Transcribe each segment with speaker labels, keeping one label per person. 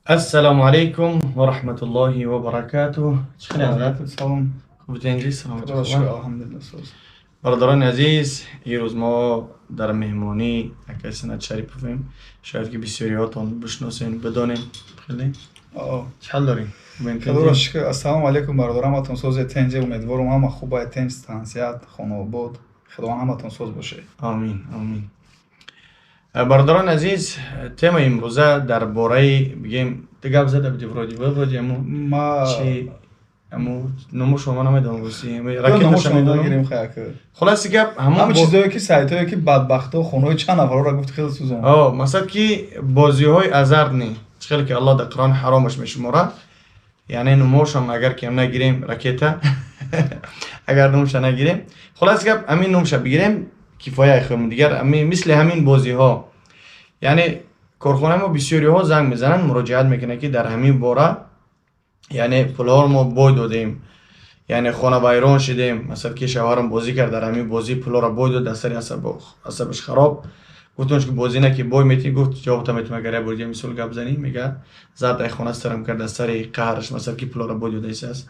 Speaker 1: السلام عليكم ورحمة الله وبركاته. شكرا حضرت.
Speaker 2: السلام.
Speaker 1: خوبتین سلامت
Speaker 2: خدا شکر
Speaker 1: خوبه.
Speaker 2: الحمدلله. سوز
Speaker 1: برادران عزیز، این روز ما در مهمانی یک سنت شریف بودیم. شاید که بسیاری هاتون بشناسین بدانین. خیلی چحال دارین؟
Speaker 2: خدا شکر. السلام علیکم برادران، همتون سوز تنجه. امیدوارم همه خوبه، تنج تنسیت خانه بود. خدا همتون سوز باشه.
Speaker 1: آمین آمین. برادران عزیز، تم امروزه درباره بگیم دیگه زده بدی ورودی
Speaker 2: ما
Speaker 1: چی امو نمو شما نمیدونم گوسی
Speaker 2: راکتش نمیدونم خیر که
Speaker 1: خلاص گپ
Speaker 2: همه چیزایی که سایتایی که بدبختا خونه چند نفر را گفت خیلی سوزون.
Speaker 1: مثلا که بازی‌های ازرد نی خیلی که الله در قرآن حرامش میشماره. یعنی نموش هم اگر که نگیریم راکتا اگر نموش نگیریم خلاص گپ همین نموش بگیریم کفایه خودمون دیگر مثل همین بازی‌ها. یعنی کارخانه ما بسیاری ها زنگ میزنن مراجعت میکنه که در همین باره یعنی پولار ما بای دادیم، یعنی خانه ویران شدیم، مثلا که شوهرم بازی کرد در همین بازی پولار بای داد، دستری عصبش خراب. گفتونش که بازی نه که بای میتی، گفت جواب میتونم گره بردیم مثال گپ زنی میگه زاد خانه استرم کرد دستری قهرش مثلا که پولار بای داده است.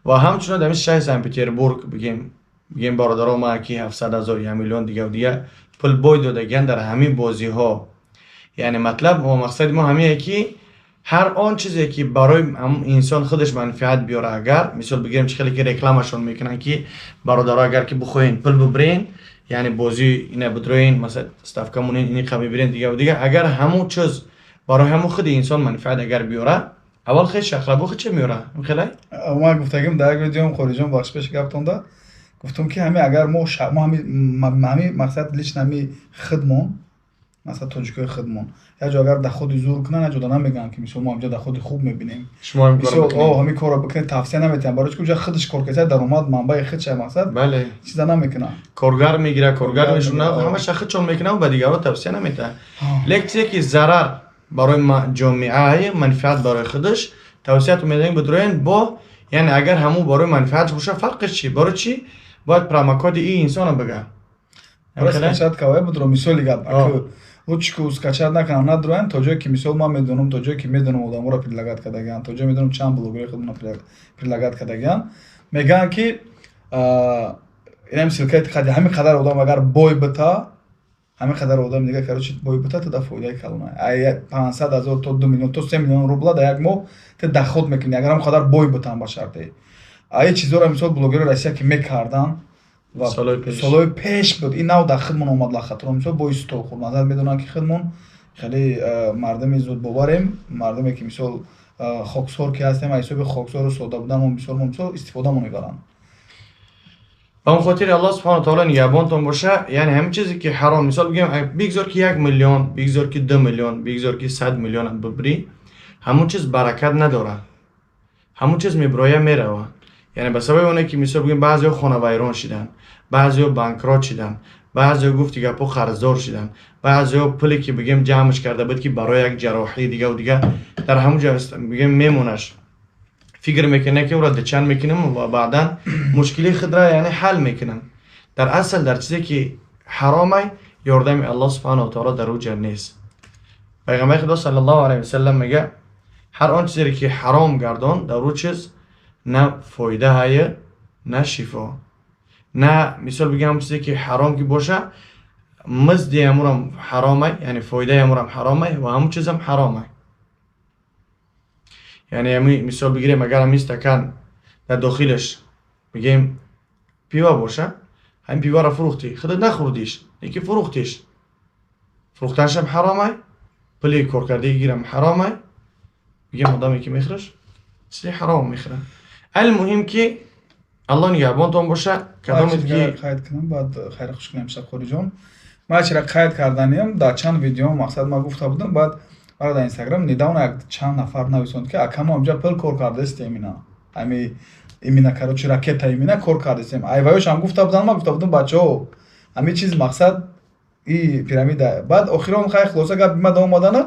Speaker 1: و همچنین در شهر سن پترزبورگ بگیم برادران ما که 700,000 یا میلیون دیگه پول بای دادگان در همین بازی ها. یعنی مطلب و مقصد ما همینه که هر آن چیزی که برای انسان خودش منفعت بیاره، اگر مثال بگیریم چه خیلی که رکلامشون میکنن که برادرها اگر که بخواین پول ببرین، یعنی بازی اینا بدروین مثلا استفکمون اینی قمی برین دیگه اگر همون چیز برای همون خود انسان منفعت اگر بیاره، اول خیلی شخلبو خود چه میاره خیلی
Speaker 2: ما گفتم در ویدیوم خارجون بخش پیش گفتم دا گفتم که همین اگر ما همین مقصد لیش نمی خدمون مثلا توجیه خدمون یا جو اگر در خود زور کنن جدا نمیگن که مثلا ما اینجا در خود خوب میبینیم
Speaker 1: شما
Speaker 2: همین کارو بکنید توصیه نمیتونم برای که خودش کار کنه در اومد منبع خودش مقصد
Speaker 1: بله
Speaker 2: چیزا نمیکنه
Speaker 1: کارگر میگیره کارگر میشونه همه شخص چون میکنه و به دیگران توصیه نمیده. لیکن که ضرر برای جامعه منفعت برای خودش توصیه میدن بدروین با، یعنی اگر همو برای منفعت باشه فرقش چی برای چی باید پرامکاد این انسان بگه
Speaker 2: برای скачать кавай بدرو مثالی گپ очку скачать накунам надроен то ҷое ки мисол ман медонам то ҷое ки медонам одаморо предлагат кардагиан то ҷое медонам чанд блогери худмона предлагат кардагиан мегӯянд ки инам силкаи қади ҳамин қадар одам агар бой бита ҳамин қадар одам дига короче бой бита то да фоидаи калона 500,000 то 2 миллион то 3 миллион рубла дар як моҳ то даход мекунӣ агар ҳам қадар бой битан ба шарте ай чизоро мисол блогери россия ки мекардан سالهای پیش بود این نو در خدمون اومد لخطر مثلا با استو خود نظر میدونن که خدمون خیلی مردمی زود ببریم، مردمی که مثلا خاکسار که هستیم ایسوب خاکسار و سودا بودن و مثلا استفاده مون میبرن.
Speaker 1: با اون خاطر الله سبحانه و تعالی نگهبانتون باشه. یعنی همه چیزی که حرام مثال بگیم بگذار که 1 میلیون بگذار که 2 میلیون بگذار که 100 میلیون هم ببری، همون چیز برکت نداره، همون چیز میبرایه میره. یعنی به سبب اونه که مثال بگیم بعضی خانه ویران شدن، بعضی بانکرات شدن، بعضی گفت دیگه پو قرضدار شدن، بعضی پولی که بگیم جمعش کرده بود که برای یک جراحی دیگه در همون جا بگیم میمونش فکر میکنه که او را دچن میکنم و بعدا مشکلی خود را یعنی حل میکنم. در اصل در چیزی که حرامه یاردم الله سبحانه و تعالی در او جا نیست. پیغمبر خدا صلی الله علیه و سلم میگه هر آن چیزی که حرام گردان در او چیز نه فایده های نه شفا. نه مثال بگم همون چیزی که حرام که باشه مزد امورم حرامه، یعنی فایده امورم حرامه و همون چیزم حرامه. یعنی مثال بگیریم اگر همین استکان در داخلش بگیم پیوا باشه، همین پیوا را فروختی خودت نخوردیش یکی فروختیش فروختنش هم حرامه، پلی کار کرده گیرم حرامه، بگیم آدمی که میخرش چیزی حرام میخره. المهم که الله نگهبانتون باشه.
Speaker 2: کدامید که قید کنم بعد خیر خوش کنیم شب خوری جان ما چرا قید کردنیم در چند ویدیو مقصد ما گفته بودم بعد برای در اینستاگرام نداون یک چند نفر نویسوند که اکم اونجا پل کار کرده است ایمینا کارچ راکت ایمینا کار کرده است ایوایش هم گفته بودم ما گفته بودم بچه‌ها همین چیز مقصد این پیرامید بعد آخرام خیر خلاصه گپ ما دوام اومدن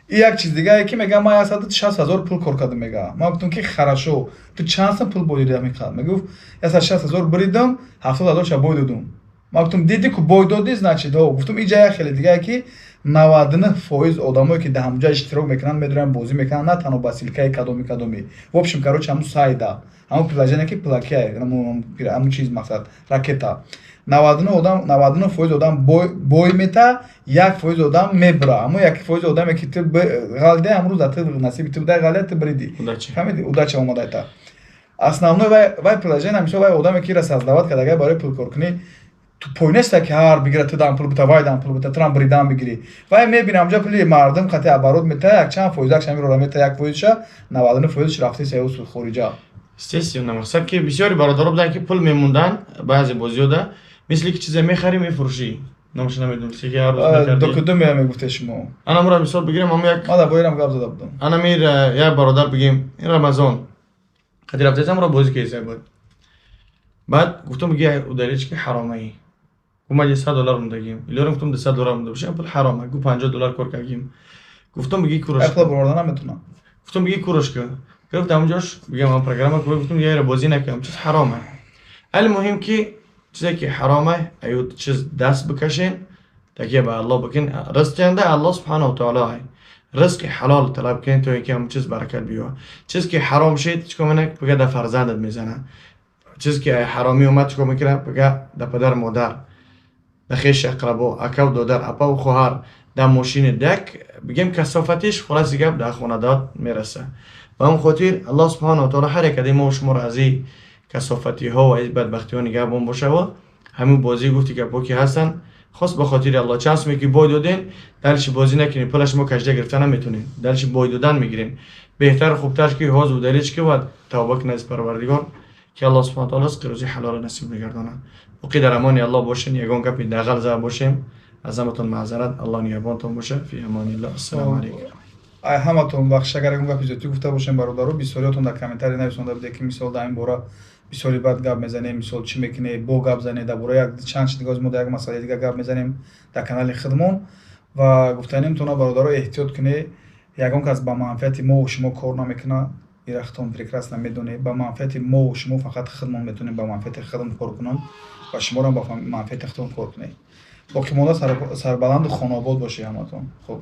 Speaker 2: یک چیز دیگه ای که میگم ما 160,000 پول کار کردم میگه ما گفتم که خراشو تو چند سال پول بودی میخواد میگفت 160,000 بریدم 70,000 شو بودم ما گفتم دیدی که بوی دادی значит گفتم اینجا خیلی دیگه ای که 99% одамое ки дар ҳамҷа иштирок мекунанд медонанд бозӣ мекунанд, на танҳо ба силкаи кадоми. В общем, короче, ҳамун сайда, ҳамун приложение ки плакия, ҳамун чиз мақсад, ракета. 99% одам бой мета, 1% одам мебра. Ҳамун 1% одаме ки ту ғалде амрӯз да ту насиби ту дай ғалде ту бриди. Фаҳмиди? Удача омадайта. Основной вай приложение мисол вай одаме ки ра создавад кардагай барои пулкор кунӣ. Tu poyneста ки ҳар бигира ту дан пул бита, вай дан пул бита, турам бридан бигирӣ. Вай мебинӣ ҳамҷа пули мардум қати оборот мета, якчанд фоиз, якшами роҳ мета, 1%ша, 99%ш рафти сеҳу суд хориҷа.
Speaker 1: Естественно, мақсад ки бисёри бародаро буданд ки пул мемондан баъзе бозиёда, мисли ки чизе мехарӣ мефурӯшӣ. Номаш намедонам ки ҳар рӯз мекардӣ.
Speaker 2: До кудум мегуфте шумо?
Speaker 1: Ана мура мисол бигирем, ама як
Speaker 2: ма да боирам гап зада будам.
Speaker 1: ана мир як бародар бигем, ин Рамазон. Қати рафтесам мура бозӣ кайса буд. Баъд гуфтам биги удалички ҳаромаи. Гуфтам $100 мондагим. Илёрам гуфтам $200 монда бошам, пул ҳарома. Гуфт $50 кор кардагим. Гуфтам биги кураш.
Speaker 2: Апла борда наметунам.
Speaker 1: Гуфтам биги кураш ка. Гуфт ҳамҷош бигам ам программа ко гуфтам яра бозӣ накам, чиз ҳарома. Али муҳим ки чизе ки ҳарома, аю чиз даст бикашин, такия ба Аллоҳ бикин. Ризқианда Аллоҳ субҳанаҳу ва таоло ай. Ризқи ҳалол талаб кин то ки ҳам чиз баракат биё. Чиз ки ҳаром шид, чико менак бига да фарзандат мезана. Чиз ки ҳаромӣ омад чико мекина бига да падар модар. Да хеш ақрабо, акав додар, апа у хоҳар, да мошини дак, бигем касофатиш хулоси гап да хонадод мераса. Ба ҳамн хотир Аллоҳ субҳанаҳу ва таоло ҳар як ади мо шуморо аз ин касофатиҳо ва аз бадбахтиҳои гапон бошава, ҳамин бозӣ гуфти гапо ки ҳастанд, хос ба хотири Аллоҳ. Чанд суме ки бой доден, далиши бозӣ накунем, пулаш мо кашда гирифта наметунем. Далиши бой додан мегирем. Беҳтар хубтар ки ҳоз удалич ки ва тавба кунед аз Парвардигор, ки Аллоҳ субҳанаҳу ва таоло ризқи рӯзи ҳалол насиб мегардонад. Боқӣ дар амони Аллоҳ бошен, ягон гапи дағал зада бошем. Аз ҳаматон маъзарат. Аллоҳ нигаҳбонтон боша. Фи амониллоҳ. Ассалому алайкум.
Speaker 2: ай ҳаматон бахш, агар ягон гапи зиёдтӣ гуфта бошем бародаро, бисёриётон дар комментария нависонда будед ки мисол дар ин бора бисёри бад гап мезанем, мисол чӣ мекунед, бо гап занед, дар бораи чанд чиз дигар мода як масъалаи дигар гап мезанем дар канали хидмон ва гуфтанимтона бародаро эҳтиёт кунед. Ягон кас ба манфиати мо ва шумо кор намекунад. Ирахтон прекрасно медонед. Ба манфиати мо ва шумо фақат хидмон метавонем ба манфиати хидм кор кунам ва шуморо ба манфиати хидм кор кунед. Боқӣ монда сарбаланду хонобод бошед ҳаматон. Хуб.